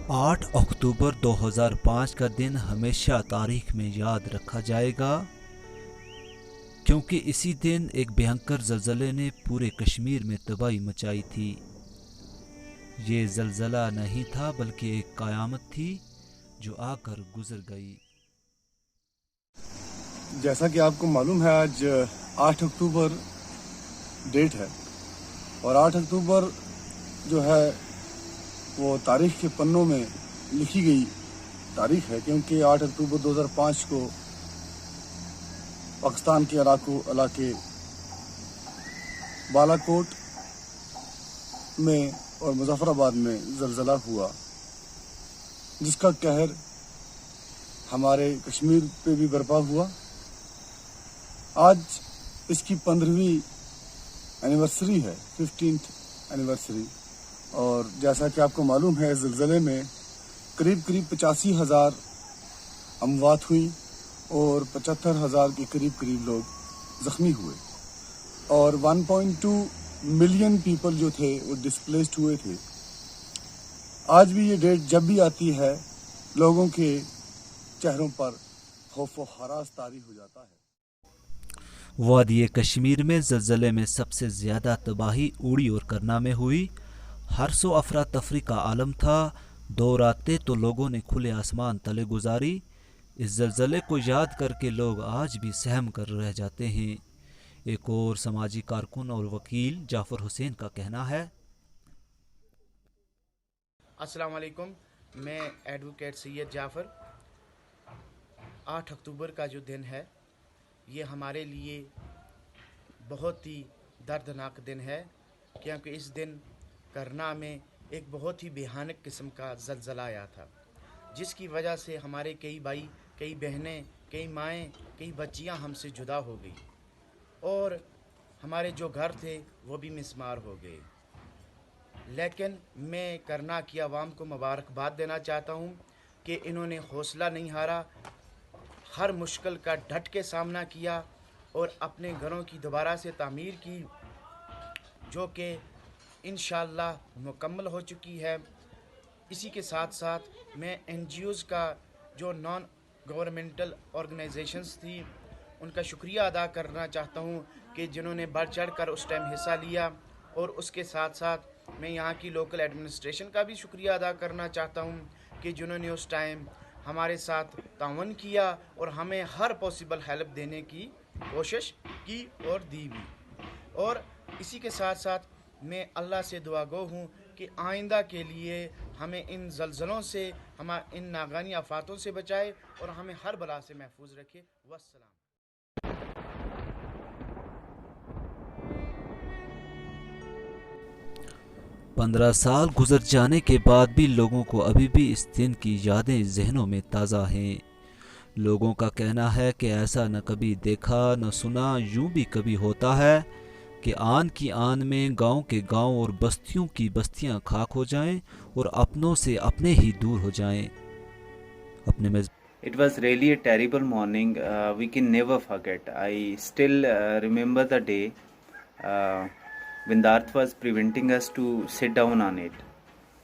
8 अक्टूबर 2005 का दिन हमेशा तारीख में याद रखा जाएगा, क्योंकि इसी दिन एक भयंकर ज़लज़ले ने पूरे कश्मीर में तबाही मचाई थी। ये ज़लज़ला नहीं था बल्कि एक क़यामत थी जो आकर गुजर गई। जैसा कि आपको मालूम है, आज 8 अक्टूबर डेट है और 8 अक्टूबर जो है वो तारीख के पन्नों में लिखी गई तारीख है, क्योंकि 8 अक्टूबर 2005 को पाकिस्तान के इलाके बालाकोट में और मुजफ्फराबाद में ज़लज़ला हुआ, जिसका कहर हमारे कश्मीर पे भी बर्पा हुआ। आज इसकी 15वीं एनिवर्सरी है, 15th एनिवर्सरी। और जैसा कि आपको मालूम है, ज़लज़ले में करीब 85,000 अमवात हुई और 75,000 के करीब लोग ज़ख्मी हुए और 1.2 मिलियन पीपल जो थे वो डिस्प्लेस्ड हुए थे। आज भी ये डेट जब भी आती है, लोगों के चेहरों पर खौफ व हरास तारी हो जाता है। वादी कश्मीर में ज़लज़ले में सबसे ज़्यादा तबाही उड़ी और करना में हुई। हर सौ अफरा तफरी का आलम था। 2 रातें तो लोगों ने खुले आसमान तले गुजारी। इस ज़लज़ले को याद करके लोग आज भी सहम कर रह जाते हैं। एक और समाजी कारकुन और वकील जाफ़र हुसैन का कहना है। अस्सलाम वालेकुम, मैं एडवोकेट सैयद जाफ़र। 8 अक्टूबर का जो दिन है, ये हमारे लिए बहुत ही दर्दनाक दिन है, क्योंकि इस दिन करना में एक बहुत ही भयानक किस्म का ज़लज़ला आया था, जिसकी वजह से हमारे कई भाई, कई बहनें, कई माएँ, कई बच्चियाँ हमसे जुदा हो गई और हमारे जो घर थे वो भी मिस्मार हो गए। लेकिन मैं करना की आवाम को मुबारकबाद देना चाहता हूँ कि इन्होंने हौसला नहीं हारा, हर मुश्किल का डट के सामना किया और अपने घरों की दोबारा से तामीर की, जो कि इंशाअल्लाह मुकम्मल हो चुकी है। इसी के साथ साथ मैं NGOs का जो नॉन गवर्नमेंटल ऑर्गेनाइजेशंस थी, उनका शुक्रिया अदा करना चाहता हूँ कि जिन्होंने बढ़ चढ़ कर उस टाइम हिस्सा लिया। और उसके साथ साथ मैं यहाँ की लोकल एडमिनिस्ट्रेशन का भी शुक्रिया अदा करना चाहता हूँ कि जिन्होंने उस टाइम हमारे साथ तावन किया और हमें हर पॉसिबल हेल्प देने की कोशिश की और दी भी। और इसी के साथ साथ मैं अल्लाह से दुआगो हूँ कि आइंदा के लिए हमें इन ज़लज़लों से, हम इन नागानी आफातों से बचाए और हमें हर बला से महफूज रखे। वस्सलाम। 15 साल गुजर जाने के बाद भी लोगों को अभी भी इस दिन की यादें जहनों में ताज़ा हैं। लोगों का कहना है कि ऐसा न कभी देखा न सुना, यूं भी कभी होता है कि आन की आन में गांव के गांव और बस्तियों की बस्तियां खाक हो जाएं और अपनों से अपने ही दूर हो जाएं। अपने में It was really a terrible morning. We can never forget. I still remember the day when the earth was preventing us to sit down on it.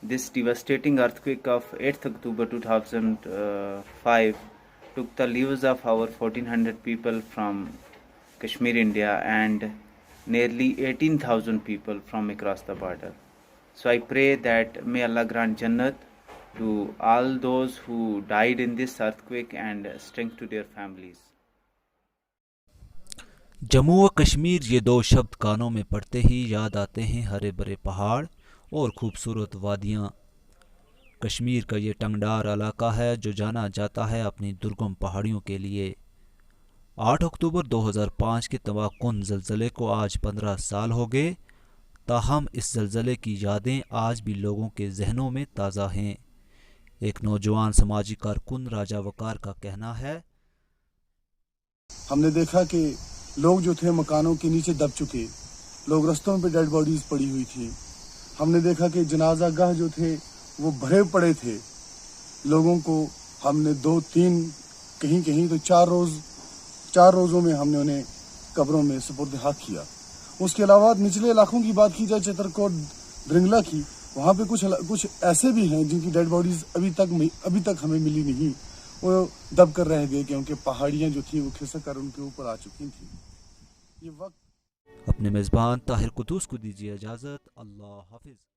This devastating earthquake of 8th October 2005 took the lives of our 1400 people from Kashmir, India, and nearly 18,000 people from across the border. So I pray that may Allah grant Jannat to all those who died in this earthquake and strength to their families. Jammu व कश्मीर, ये 2 शब्द कानों में पड़ते ही याद आते हैं हरे भरे पहाड़ और खूबसूरत वादियाँ। कश्मीर का ये टंगडार इलाका है जो जाना जाता है अपनी दुर्गम पहाड़ियों के लिए। 8 अक्टूबर 2005 के तबाहकुन ज़लज़ले को आज 15 साल हो गए, ताहम इस ज़लज़ले की यादें आज भी लोगों के जहनों में ताज़ा हैं। एक नौजवान समाजी कारकुन राजा वकार का कहना है। हमने देखा कि लोग जो थे मकानों के नीचे दब चुके, लोग रस्तों पे डेड बॉडीज पड़ी हुई थी। हमने देखा कि जनाजा गाह जो थे वो भरे पड़े थे। लोगों को हमने 2-3 कहीं तो 4 रोज़ों में हमने उन्हें कब्रों में सुपुर्द हक किया। उसके अलावा निचले इलाकों की बात की जाए, चित्रकोट, द्रिंगला की, वहाँ पे कुछ ऐसे भी हैं जिनकी डेड बॉडीज अभी तक हमें मिली नहीं, वो दब कर रह गए क्योंकि पहाड़ियाँ जो थी वो खिसक कर उनके ऊपर आ चुकी थी। ये वक्त अपने मेज़बान ताहिर कुदूस को दीजिए इजाज़त। अल्लाह हाफिज़।